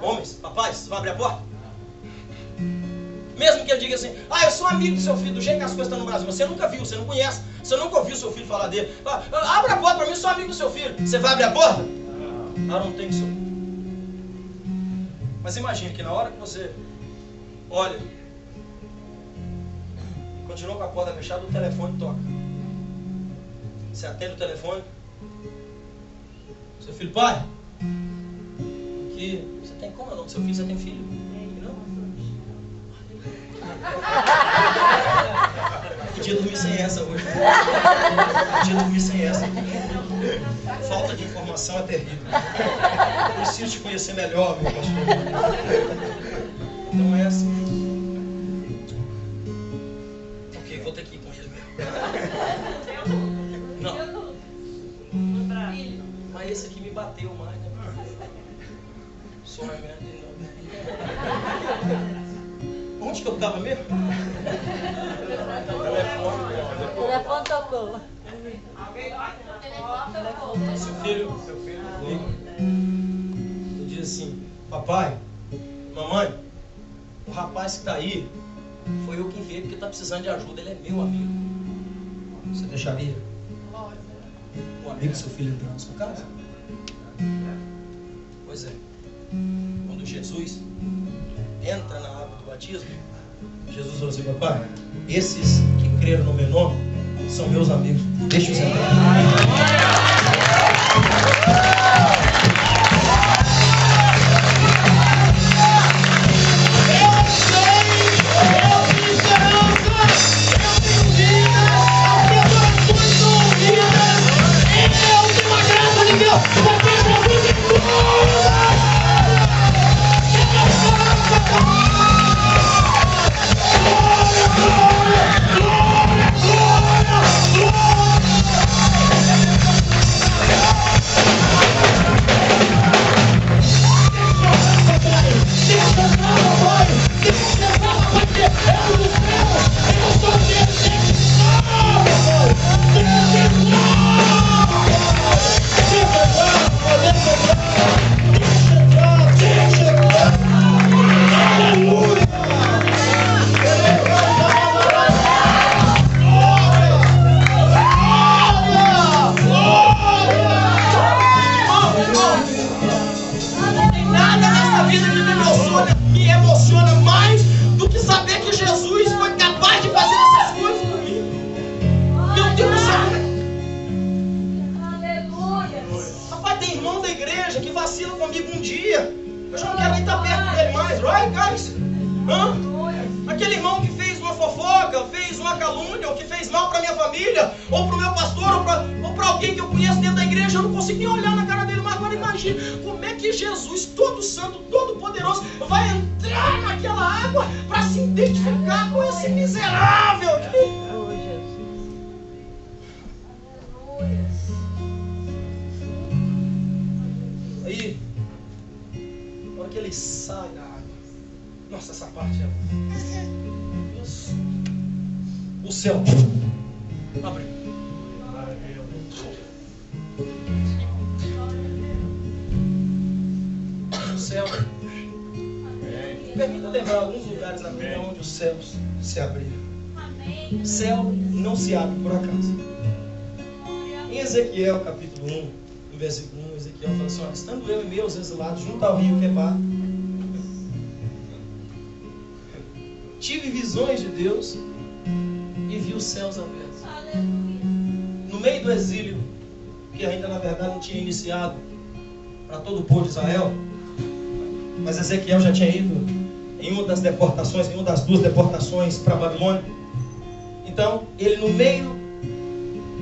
Speaker 1: Homens, papais, você vai abrir a porta? Mesmo que ele diga assim, eu sou amigo do seu filho, do jeito que as coisas estão no Brasil, você nunca viu, você não conhece, você nunca ouviu seu filho falar dele. Abre a porta para mim, eu sou amigo do seu filho. Você vai abrir a porta? Não tem que ser. Mas imagine que na hora que você olha, continua com a porta fechada, o telefone toca. Você atende o telefone. Seu filho, pai, que você tem como é o nome do seu filho? Você tem filho? Não? Podia dormir sem essa hoje. Podia dormir sem essa. Falta de informação é terrível. Preciso te conhecer melhor, meu pastor. Então é assim. Ok, vou ter que ir com ele mesmo. Não. Mas esse aqui me bateu mais, né? Sorry, man. Onde que eu estava mesmo?
Speaker 3: O telefone tocou.
Speaker 1: Seu filho liga. Eu diz assim, papai, mamãe, o rapaz que está aí foi eu quem veio porque está precisando de ajuda, ele é meu amigo. Você deixaria um amigo do seu filho entrar na sua casa? Pois é. Quando Jesus entra na água do batismo, Jesus falou assim, papai, esses que creram no meu nome são meus amigos, deixa-os entrar. família, ou para o meu pastor, ou para alguém que eu conheço dentro da igreja. Eu não consigo nem olhar na cara dele. Mas agora imagine como é que Jesus, todo santo, todo poderoso, vai entrar naquela água para se identificar com esse miserável aqui.
Speaker 3: Oh, Jesus.
Speaker 1: Aí, na hora que ele sai da água, nossa, essa parte é... O céu abriu. O céu. Permita lembrar alguns lugares na Bíblia onde os céus se abriram. O céu não se abre por acaso. Em Ezequiel capítulo 1, no versículo 1, Ezequiel fala assim: olha, estando eu e meus exilados junto ao rio Quebar, tive visões de Deus e vi os céus abertos. No meio do exílio, que ainda na verdade não tinha iniciado para todo o povo de Israel, mas Ezequiel já tinha ido em uma das deportações, em uma das duas deportações para a Babilônia. Então, ele no meio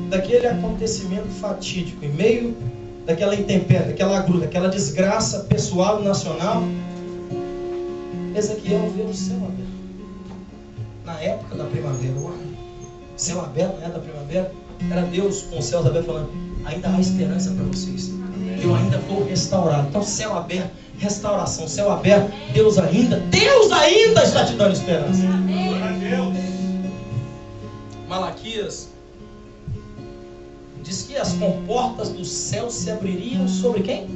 Speaker 1: daquele acontecimento fatídico, em meio daquela intempérie, daquela agrura, daquela desgraça pessoal e nacional, Ezequiel vê o céu aberto. Na época da primavera, céu aberto na época da primavera, era Deus com os céus abertos falando: ainda há esperança para vocês, eu ainda vou restaurar. Então, céu aberto, restauração, céu aberto, Deus ainda está te dando esperança. Malaquias diz que as comportas do céu se abririam sobre quem?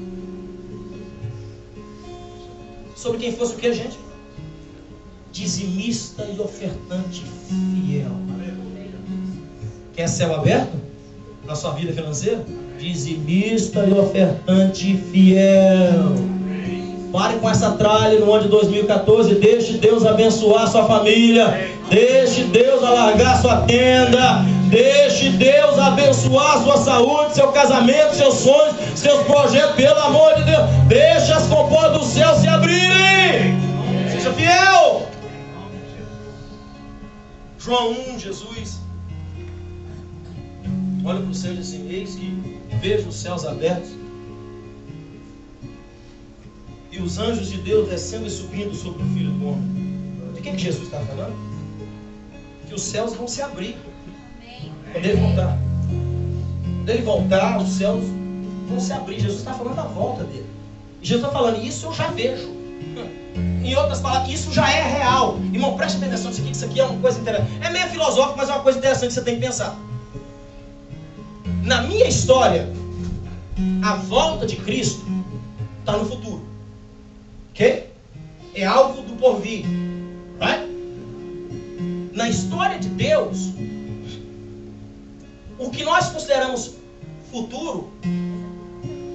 Speaker 1: Sobre quem fosse o que, gente? Dizimista e ofertante fiel. Quer céu aberto na sua vida financeira? Dizimista e ofertante fiel. Pare com essa tralha no ano de 2014. Deixe Deus abençoar a sua família. Deixe Deus alargar a sua tenda. Deixe Deus abençoar a sua saúde, seu casamento, seus sonhos, seus projetos, pelo amor de Deus. Deixe as comportas do céu se abrirem. Seja fiel. João 1, Jesus olha para o céu e diz assim: eis que vejo os céus abertos e os anjos de Deus descendo e subindo sobre o Filho do Homem. De que Jesus está falando? Que os céus vão se abrir quando ele voltar. Quando ele voltar, os céus vão se abrir. Jesus está falando da volta dele. E Jesus está falando: isso eu já vejo. Em outras palavras, isso já é real. Irmão, preste atenção nisso aqui, que isso aqui é uma coisa interessante. É meio filosófico, mas é uma coisa interessante que você tem que pensar. Na minha história, a volta de Cristo está no futuro. Ok? É algo do porvir. Right? Na história de Deus, o que nós consideramos futuro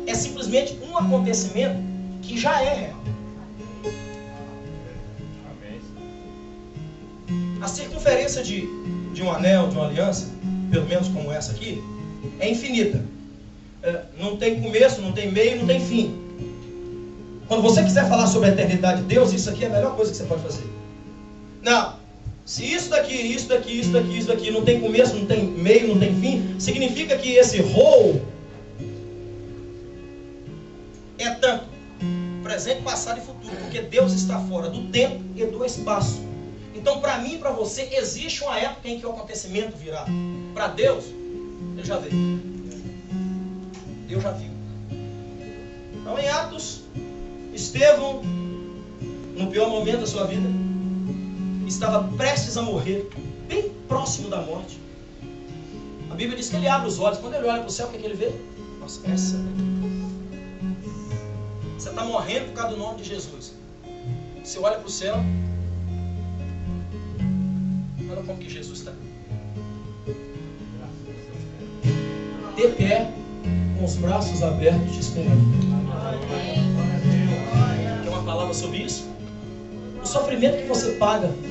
Speaker 1: é simplesmente um acontecimento que já é real. A circunferência de um anel, de uma aliança, pelo menos como essa aqui, é infinita. Não tem começo, não tem meio, não tem fim. Quando você quiser falar sobre a eternidade de Deus, isso aqui é a melhor coisa que você pode fazer. Não, se isso daqui não tem começo, não tem meio, não tem fim, significa que esse whole é tanto presente, passado e futuro, porque Deus está fora do tempo e do espaço. Então, para mim e para você, existe uma época em que o acontecimento virá. Para Deus, Ele já veio. Deus já viu. Então, em Atos, Estevão, no pior momento da sua vida, estava prestes a morrer, bem próximo da morte. A Bíblia diz que ele abre os olhos. Quando ele olha para o céu, o que é que ele vê? Nossa, essa. Você está morrendo por causa do nome de Jesus. Você olha para o céu. Olha como que Jesus está. De pé, com os braços abertos, te esperando. Quer uma palavra sobre isso? O sofrimento que você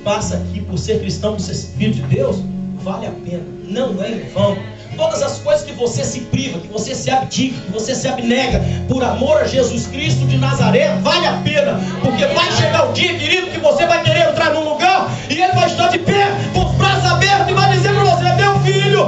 Speaker 1: passa aqui por ser cristão, por ser filho de Deus, vale a pena. Não é em vão. Todas as coisas que você se priva, que você se abdica, que você se abnega por amor a Jesus Cristo de Nazaré, vale a pena. Porque vai chegar o dia, querido, que você vai querer entrar num lugar e Ele vai estar de pé, com os braços abertos e vai dizer para você: meu filho,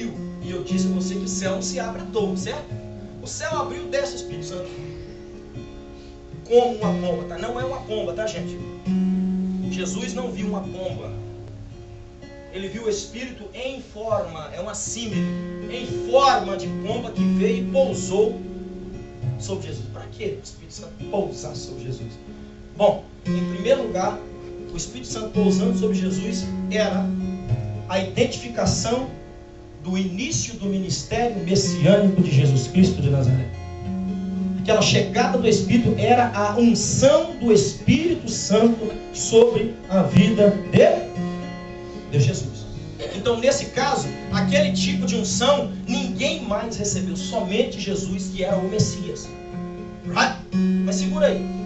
Speaker 1: abriu. E eu disse a você que o céu não se abre à toa, certo? O céu abriu, desce o Espírito Santo. Como uma pomba, tá? Não é uma pomba, tá, gente? Jesus não viu uma pomba. Ele viu o Espírito em forma, é uma símile, em forma de pomba que veio e pousou sobre Jesus. Para que o Espírito Santo pousar sobre Jesus? Bom, em primeiro lugar, o Espírito Santo pousando sobre Jesus era a identificação do início do ministério messiânico de Jesus Cristo de Nazaré. Aquela chegada do Espírito era a unção do Espírito Santo sobre a vida de Jesus. Então, nesse caso, aquele tipo de unção, ninguém mais recebeu, somente Jesus, que era o Messias. Right? Mas segura aí.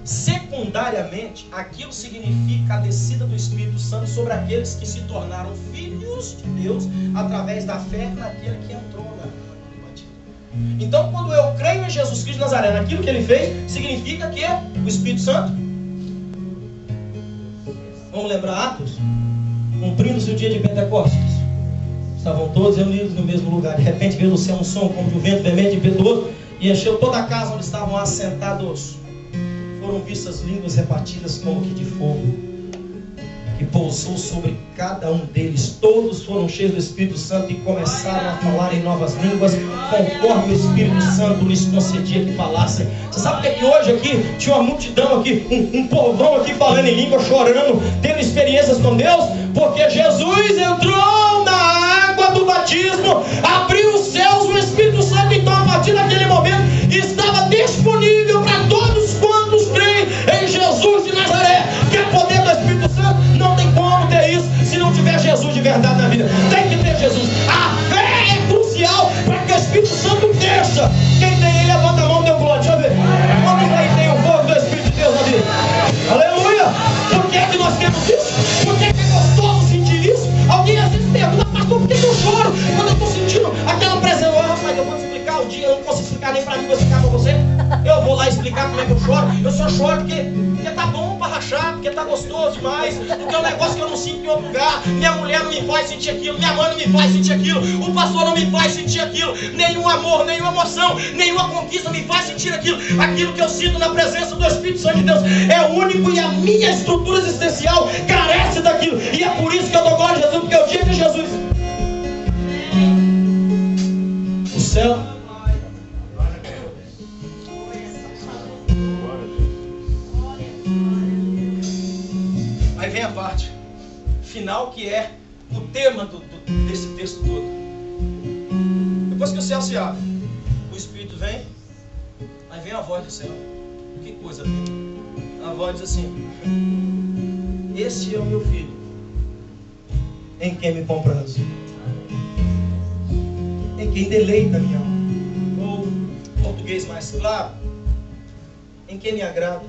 Speaker 1: Secundariamente, aquilo significa a descida do Espírito Santo sobre aqueles que se tornaram filhos de Deus através da fé naquele que entrou na batismo. Então, quando eu creio em Jesus Cristo de Nazaré, naquilo que ele fez, significa que o Espírito Santo, vamos lembrar Atos, cumprindo-se o dia de Pentecostes, estavam todos reunidos no mesmo lugar. De repente veio do céu um som como de um vento veemente e impetuoso e encheu toda a casa onde estavam assentados. Foram vistas línguas repartidas como que de fogo, que pousou sobre cada um deles. Todos foram cheios do Espírito Santo e começaram a falar em novas línguas, conforme o Espírito Santo lhes concedia que falassem. Você sabe que hoje aqui tinha uma multidão aqui, um povão aqui falando em língua, chorando, tendo experiências com Deus, porque Jesus entrou na água do batismo, abriu os céus, o Espírito Santo então a partir daquele momento estava disponível para todos quantos creem em Jesus de Nazaré. Quer poder do Espírito Santo? Não tem como ter isso se não tiver Jesus de verdade na vida. Tem que ter Jesus. A fé é crucial para que o Espírito Santo desça. Quem tem ele, levanta a mão e dê um glória. Deixa eu ver. Quantos aí tem o fogo do Espírito de Deus na vida? Aleluia! Por que é que nós temos isso? Por que é gostoso sentir isso? Alguém às vezes pergunta, pastor, por que eu choro quando eu estou sentindo aquela presença? Rapaz, eu vou te explicar o dia, eu não consigo explicar nem para mim, vou explicar para você. Eu vou lá explicar como é que eu choro. Eu só choro porque tá bom para rachar, porque tá gostoso demais, porque é um negócio que eu não sinto em outro lugar. Minha mulher não me faz sentir aquilo, minha mãe não me faz sentir aquilo, o pastor não me faz sentir aquilo, nenhum amor, nenhuma emoção, nenhuma conquista me faz sentir aquilo. Aquilo que eu sinto na presença do Espírito Santo de Deus é único e a minha estrutura existencial carece daquilo. E é por isso que eu dou glória a Jesus, porque é o dia de Jesus. O céu. Aí vem a parte final, que é o tema desse texto todo. Depois que o céu se abre, o Espírito vem, aí vem a voz do céu. Que coisa linda. A voz diz assim: esse é o meu filho, em quem me comprazo, em quem deleita a minha alma. Ou, em português mais claro, em quem me agrada.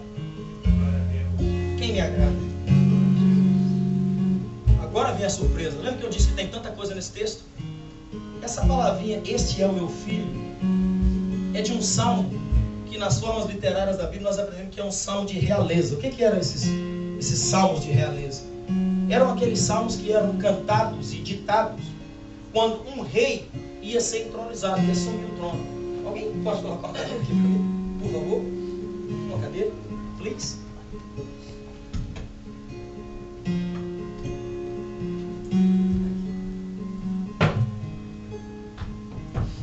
Speaker 1: Quem me agrada. Agora vem a surpresa. Lembra que eu disse que tem tanta coisa nesse texto? Essa palavrinha, esse é o meu filho, é de um salmo que nas formas literárias da Bíblia nós aprendemos que é um salmo de realeza. O que eram esses salmos de realeza? Eram aqueles salmos que eram cantados e ditados quando um rei ia ser entronizado, ia assumir o trono. Alguém pode colocar uma cadeira aqui para mim, por favor? Uma cadeira, please.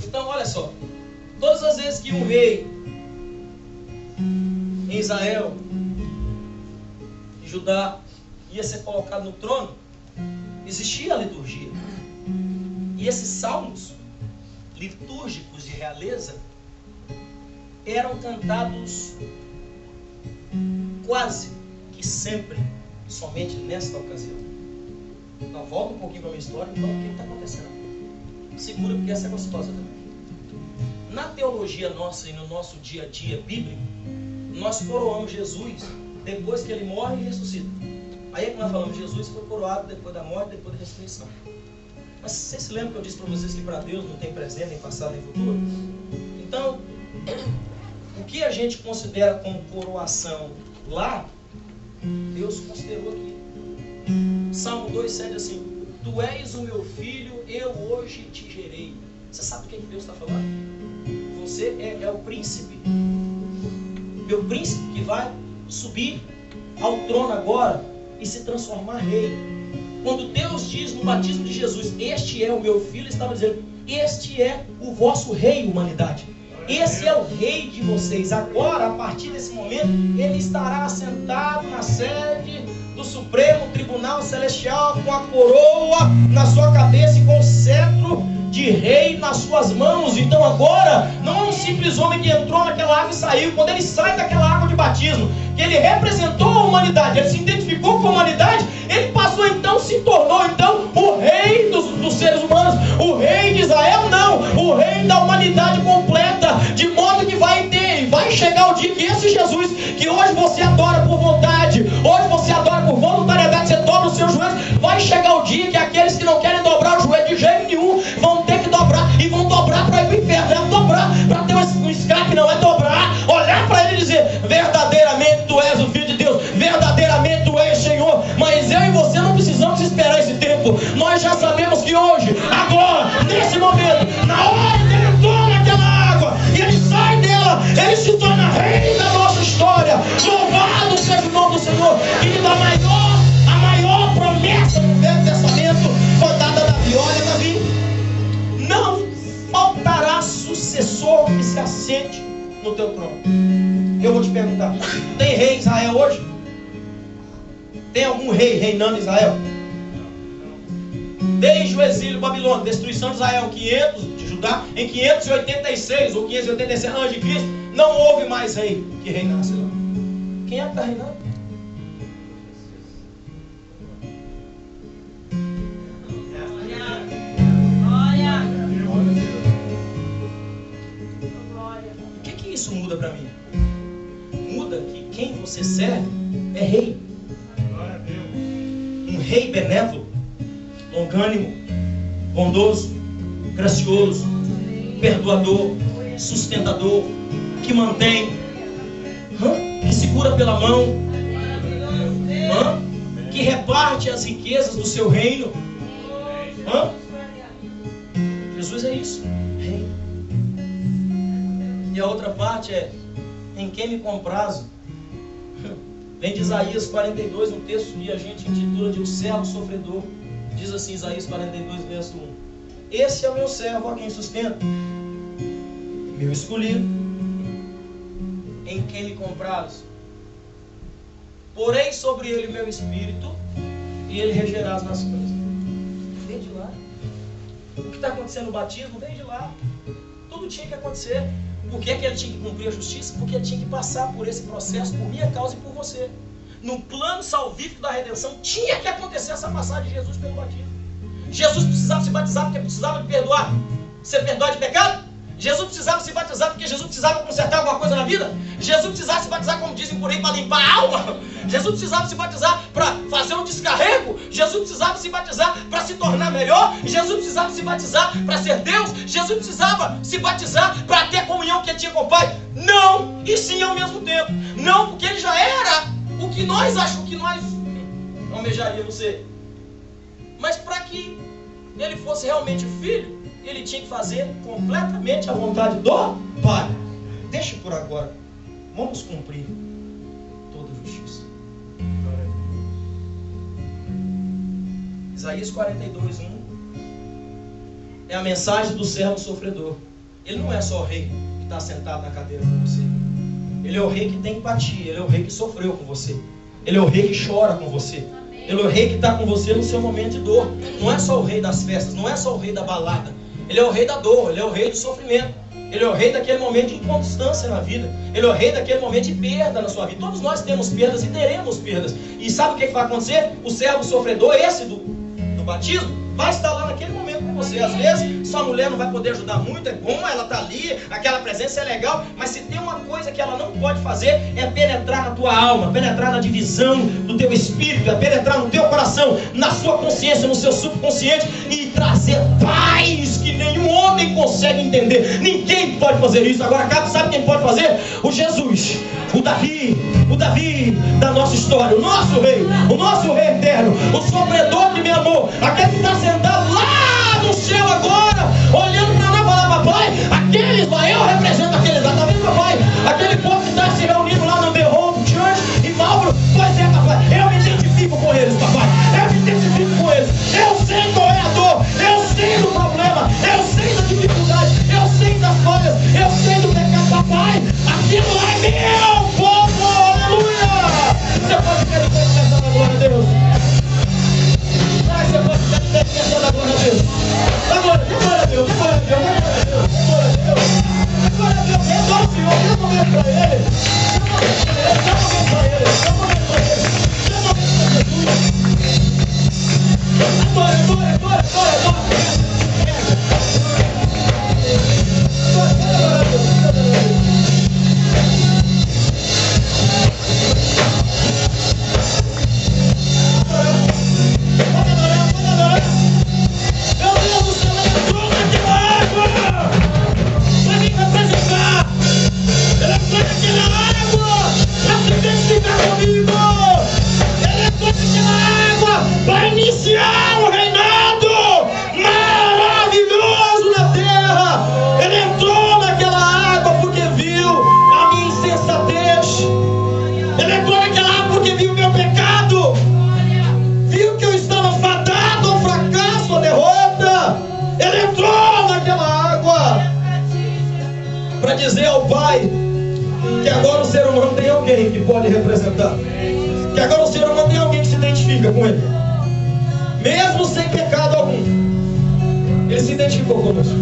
Speaker 1: Então, olha só, todas as vezes que um rei em Israel, em Judá, ia ser colocado no trono, existia a liturgia. E esses salmos litúrgicos de realeza eram cantados quase que sempre, somente nesta ocasião. Então, volta um pouquinho para a minha história. Então, o que está acontecendo? Segura, porque essa é gostosa também. Na teologia nossa e no nosso dia a dia bíblico, nós coroamos Jesus depois que ele morre e ressuscita. Aí é que nós falamos, Jesus foi coroado depois da morte, depois da ressurreição. Mas vocês se lembram que eu disse para vocês que para Deus não tem presente, nem passado, nem futuro? Então, o que a gente considera como coroação lá, Deus considerou aqui. Salmo 2,7 assim: tu és o meu filho, eu hoje te gerei. Você sabe o que Deus está falando? Você é o príncipe. Meu príncipe que vai subir ao trono agora e se transformar rei. Quando Deus diz no batismo de Jesus, este é o meu filho, Ele estava dizendo, este é o vosso rei, humanidade. Esse é o rei de vocês. Agora, a partir desse momento, Ele estará sentado na sede do Supremo Tribunal Celestial, com a coroa na sua cabeça e com o cetro de rei nas suas mãos. Então agora, não é um simples homem que entrou naquela água e saiu. Quando ele sai daquela água de batismo, que ele representou a humanidade, ele se identificou com a humanidade, ele passou então, se tornou então o rei dos seres humanos, o rei de Israel, não, o rei da humanidade completa, de modo que vai chegar o dia que esse Jesus, que hoje você adora por vontade, hoje você adora por voluntariedade, você dobra os seus joelhos, vai chegar o dia que aqueles que não querem dobrar o joelho de jeito nenhum, vão ter que dobrar, e vão dobrar para ir para o inferno, é dobrar, para ter um escape, não é dobrar, olhar para ele e dizer, verdadeiramente tu és o Filho de Deus, verdadeiramente tu és Senhor. Mas eu e você não precisamos esperar esse tempo, nós já sabemos que hoje, agora, nesse momento, na hora que ele entrou naquela água, e ele sai dela, ele se torna rei da nossa história. Louvado seja o nome do Senhor. Querido, a maior promessa do Velho Testamento foi dada a Davi. Olha, Davi, não faltará sucessor que se assente no teu trono. Eu vou te perguntar, tem rei em Israel hoje? Tem algum rei reinando em Israel? Desde o exílio babilônico, destruição de Israel, de Judá, em 586 ou 587 a.C., não houve mais rei que reinasse lá. Quem é que está reinando? O que isso muda para mim? Muda que quem você serve é rei. Um rei benévolo, longânimo, bondoso, gracioso, perdoador, sustentador, que mantém, que segura pela mão, que reparte as riquezas do seu reino. Jesus é isso, rei. E a outra parte é, em quem me comprazo. Vem de Isaías 42, um texto que a gente intitula de O Servo Sofredor. Diz assim, Isaías 42, verso 1. Esse é o meu servo a quem sustento, meu escolhido, em quem me comprazo. Porei sobre ele meu espírito, e ele regerá as nações. Vem de lá. O que está acontecendo no batismo, vem de lá. Tudo tinha que acontecer. Por que ele tinha que cumprir a justiça? Porque ele tinha que passar por esse processo, por minha causa e por você. No plano salvífico da redenção, tinha que acontecer essa passagem de Jesus pelo batismo. Jesus precisava se batizar porque precisava de perdoar, ser perdoado de pecado. Jesus precisava se batizar porque Jesus precisava consertar alguma coisa na vida. Jesus precisava se batizar, como dizem por aí, para limpar a alma. Jesus precisava se batizar para fazer um descarrego. Jesus precisava se batizar para se tornar melhor. Jesus precisava se batizar para ser Deus. Jesus precisava se batizar para ter a comunhão que ele tinha com o Pai. Não, e sim ao mesmo tempo. Não, porque ele já era o que nós achamos que nós almejaríamos ser. Mas para que ele fosse realmente filho, ele tinha que fazer completamente a vontade do Pai. Deixa por agora. Vamos cumprir toda a justiça. Isaías 42, 1 é a mensagem do servo sofredor. Ele não é só o rei que está sentado na cadeira com você. Ele é o rei que tem empatia. Ele é o rei que sofreu com você. Ele é o rei que chora com você. Ele é o rei que está com você no seu momento de dor. Não é só o rei das festas. Não é só o rei da balada. Ele é o rei da dor. Ele é o rei do sofrimento. Ele é o rei daquele momento de inconstância na vida. Ele é o rei daquele momento de perda na sua vida. Todos nós temos perdas e teremos perdas. E sabe o que vai acontecer? O servo sofredor, esse do batismo, vai estar lá naquele momento com você. Às vezes, sua mulher não vai poder ajudar muito. É bom, ela está ali, aquela presença é legal. Mas se tem uma coisa que ela não pode fazer, é penetrar na tua alma, penetrar na divisão do teu espírito, é penetrar no teu coração, na sua consciência, no seu subconsciente, e trazer paz que nenhum homem consegue entender. Ninguém pode fazer isso. Agora, sabe quem pode fazer? O Jesus, o Davi da nossa história, o nosso rei eterno, o sofredor que me amou, aquele que está sentado lá no céu agora, olhando para nós e falar: papai, aqueles lá, eu represento aqueles lá, tá vendo, papai? Aquele povo que está se reunindo lá no The Home Church em Mauro, pois é, papai, eu me identifico com eles, papai, eu me identifico com eles, eu sei qual é a dor, eu sei do problema, eu sei da dificuldade, eu sei das falhas, eu sei do pecado, papai, aquilo lá é meu povo, aleluia! Você pode ter manifestação da glória a Deus. Você pode ter manifestação da glória a Deus. Glória a Deus, glória a Deus, glória a Deus, glória a Deus, glória a Deus. Adora o Senhor, dê um momento para Ele. Dê um momento para Ele, dê um momento para Ele, dê um momento para Jesus. Glória, glória, glória, glória, glória. Vai iniciar um reinado maravilhoso na terra. Ele entrou naquela água porque viu a minha insensatez. Ele entrou naquela água porque viu o meu pecado. Viu que eu estava fadado ao fracasso, à derrota. Ele entrou naquela água para dizer ao Pai que agora o ser humano tem alguém que pode representar. Que agora o ser humano tem alguém que se identifica com ele. Mesmo sem pecado algum, ele se identificou conosco.